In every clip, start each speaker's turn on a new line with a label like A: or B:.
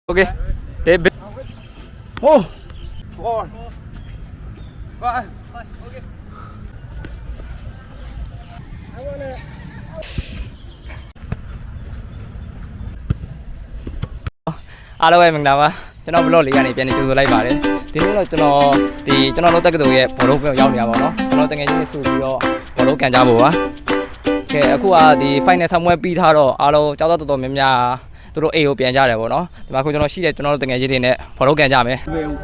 A: Okay. They big. Oh.
B: 4, 5.
A: Okay.
B: I wanna.
A: အားလုံးပဲမင်္ဂလာပါကျွန်တော်ဘလော့လေးကနေပြန်နေကြိုဆိုလိုက်ပါတယ်ဒီနေ့တော့ကျွန်တော်တို့တက်ကတူရဲ့ဘောလုံးပြောင်းရောက်နေတာပါเนาะကျွန်တော်တကယ်ချင်းနေဆိုပြီးတော့ဘောလုံးကန်ကြဖို့ပါကဲအခုကဒီ final ဆောင်ပွဲပြီးထားတော့အားလုံးကြောက်တော်များများသူတို့အိမ်ကိုပြန်ကြတယ်ပေါ့เนาะဒီမှာခုကျွန်တော်ရှိတဲ့ကျွန်တော်တို့တကယ်ချင်းတွေနဲ့ဘောလုံးကန်ကြမယ်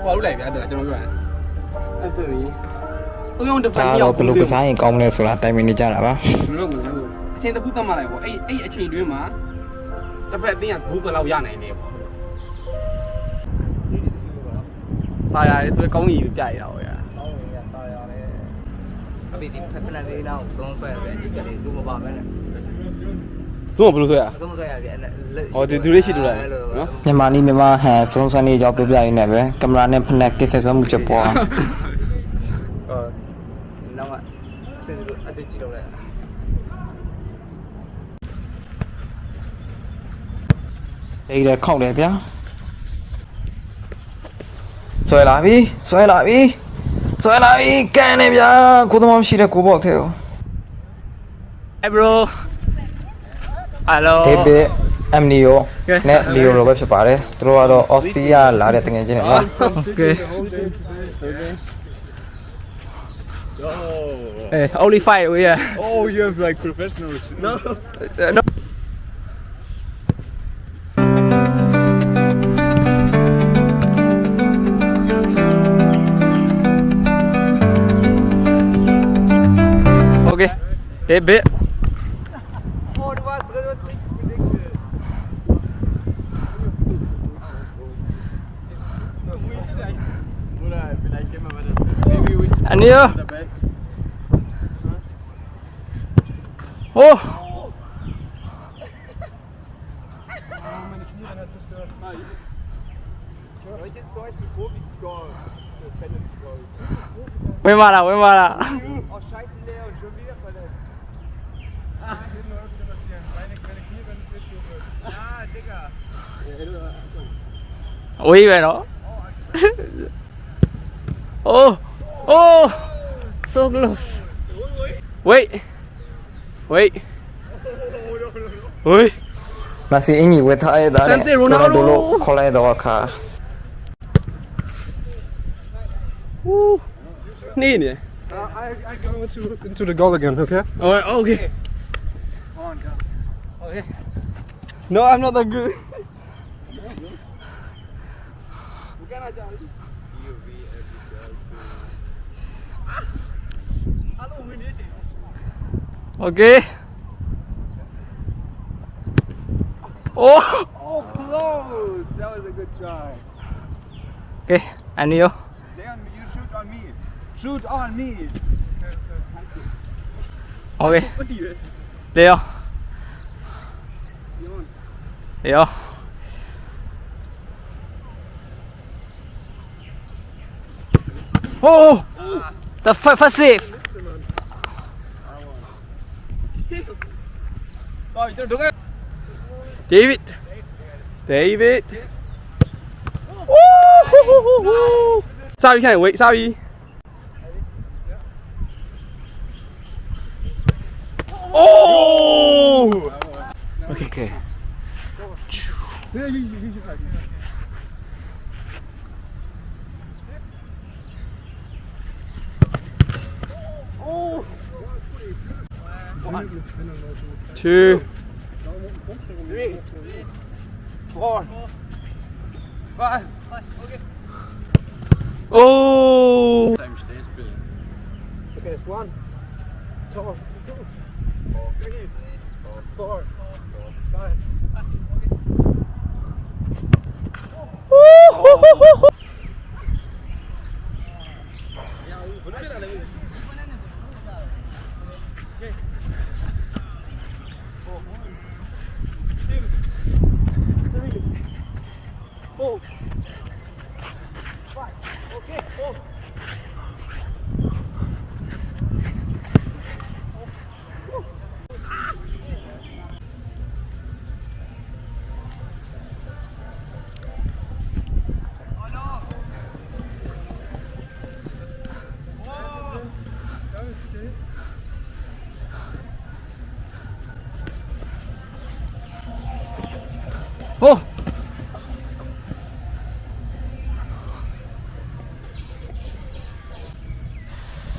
B: ပေါ်လို့လိုက်ဗျာကျွန်တော်ပြောတာအဲ့ဒါကြီးသုံးယောက်တစ်ဖက်
C: ဒါတော့ဘယ်လိုကစားရင်ကောင်းမလဲဆိုတာတိုင်ပင်နေကြတာပါ
B: ဘလို့အချိန်တစ်ခုသတ်မှတ်လိုက်ပေါ့အဲ့အချိန်တွင်းမှာတစ်ဖက်အတင်းကဂိုးဘယ်လောက်ရနိုင်လဲပေါ့ပါရတယ်ဆိုရင်ကောင်းကြီးပြရတာပေါ့ဗျာ
A: အဖေဒီဖက်ဖက်လေးတော့ဆုံးဆွဲရတယ်ဒီကလေးလူမပါမဲနဲ့
B: စိုးမဘလို့ဆိုရ
A: ဆုံးဆွဲရတယ်အဲ့
B: ဟောဒီလေးရှိတူလားနော်
C: မြန်မာနီးမြန်မာဟန်ဆုံးဆွမ်းနေကြောင်းပြပြရင်းနဲ့ပဲကင်မရာနဲ့ဖက်နဲ့ကိစ္စဆွဲမှုဖြစ်ပေါ်အောင်
A: နောက်ကစင်တို့အတက်ကြည့်တော့လဲ
C: တိတ်တယ်ခောက်တယ်ဗျာဆွဲလာပြီကန်နေဗျာကိုသမောင်းရှိတဲ့ကိုဘောက်ထဲကို
A: Hey bro Hello
C: ဒေးဗစ်အမ်နီယိုနဲ့လီယိုလိုပဲဖြစ်ပါတယ်သူတို့ကတော့အော်စတြေးလျလာတဲ့တငယ်ချင်းတွေပါ
A: Okay Hey only fight we
D: Oh, you have like professional. No.
A: no Okay David And you Oh Wen war da?
D: Oh, scheiße, Leo, schon wieder verletzt. Meine Knie werden nicht mitgeholt. Ja, Digga.
A: Oui, vậy đó. Oh, oh, so close. Wait, wait. Wait.
C: မစီအင်ကြီးဝတ်ထားရတာနဲ့
A: Santi Ronaldo
C: လို့ခေါ်လိုက်တော့အခါ
A: Nee, nee.
D: I go into the goal again, okay?
A: Oh, okay. Okay. No, I'm not that good. Okay. Oh.
D: Oh, close! That was a good try.
A: Okay, and you?
D: Leon, you shoot on me. Shoot on me.
A: Okay. Leo. Leo. Oh! The first save. David. Woo! Sao you can't wait? Sao you? Oh! Okay.
D: Yeah, you should like it. Oh!
A: 2.
D: 3, 4, 5.
A: Oh!
D: Okay, 1, 2, 3, 4, 5.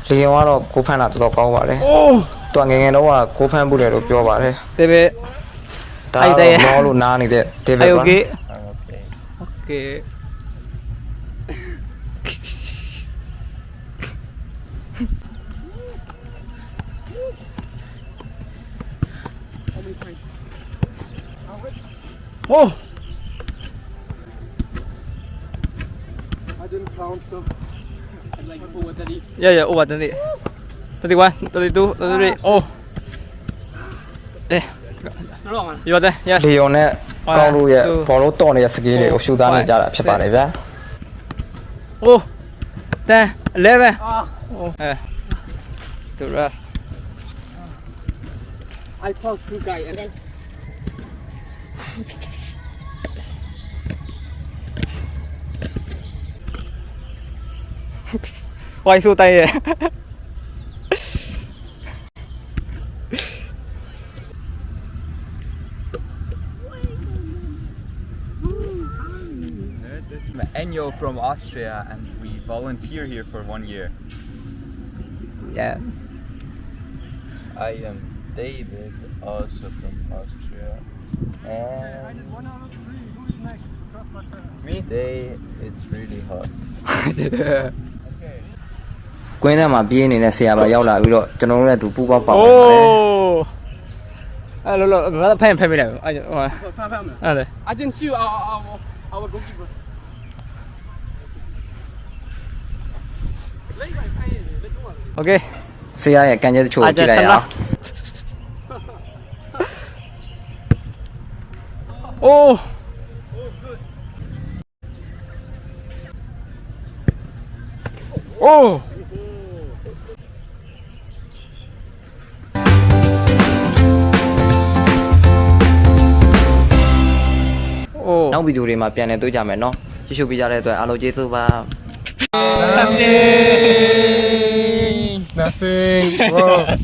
C: လီယွန်ကတော့ကိုဖန်တာတော်တော်ကောင်းပါတယ်
A: โอ้
C: သူကငယ်ငယ်တော့ကိုဖန်ဘူးတယ်လို့ပြောပါတယ်
A: เตเบ
C: ဒါ
A: အဲ့တဲ့
C: တော့မောလို့နားနေတဲ့ဒေးဗ
A: ไอ
C: စ်
A: โอ
C: ပါ
A: เคโอเคโอ้
B: I didn't count so I'm like over 30
A: yeah over 30 31 32 33โอ้เอ๊ะ
B: တော့မှာ
A: อยู่တယ်yeah
C: လီယွန်နဲ့ကောင်းလို့ရဲ့
A: two
C: ဘောလုံးတော့နေတဲ့စကေးတွေကိုရှူသားနေကြတာဖြစ်ပါတယ်ဗျာ
A: โอ้10 11โอ้the rest
B: I passed two guy and then
A: why so tired
E: Enyo from Austria, and we volunteer here for 1 year.
A: yeah
E: I am David, also from Austria, and today it's really hot.
C: ကွင်းထဲမှာပြေးနေတဲ့ဆရာပါရောက်လာပြီးတော့ကျွန်တော်တို့နဲ့သူပူပေါင်းပါ
A: โอ้
C: ပါတယ်
A: အဲ့လောငါဖမ်းမိလိုက်အဲ့ဟို
B: ဖမ်းမယ်
A: အဲ့လေ
B: I didn't shoot our goalkeeper လေးပိုင်ဖိုင်လေးလက်ကျုံးပါ
A: โอเค
C: ဆရာရဲ့ကန်ကျဲတချို့ကိုကြည့်လိုက်ရအောင်
A: โอ้โอ้โอ้
C: နောက်ဗီဒီယိုတွေမှာပြန်လည်တွေ့ကြမယ်နော်ရှိရှိပေးကြတဲ့အတွက်အားလုံးကျေးဇူးပါ
D: Nothing. Whoa.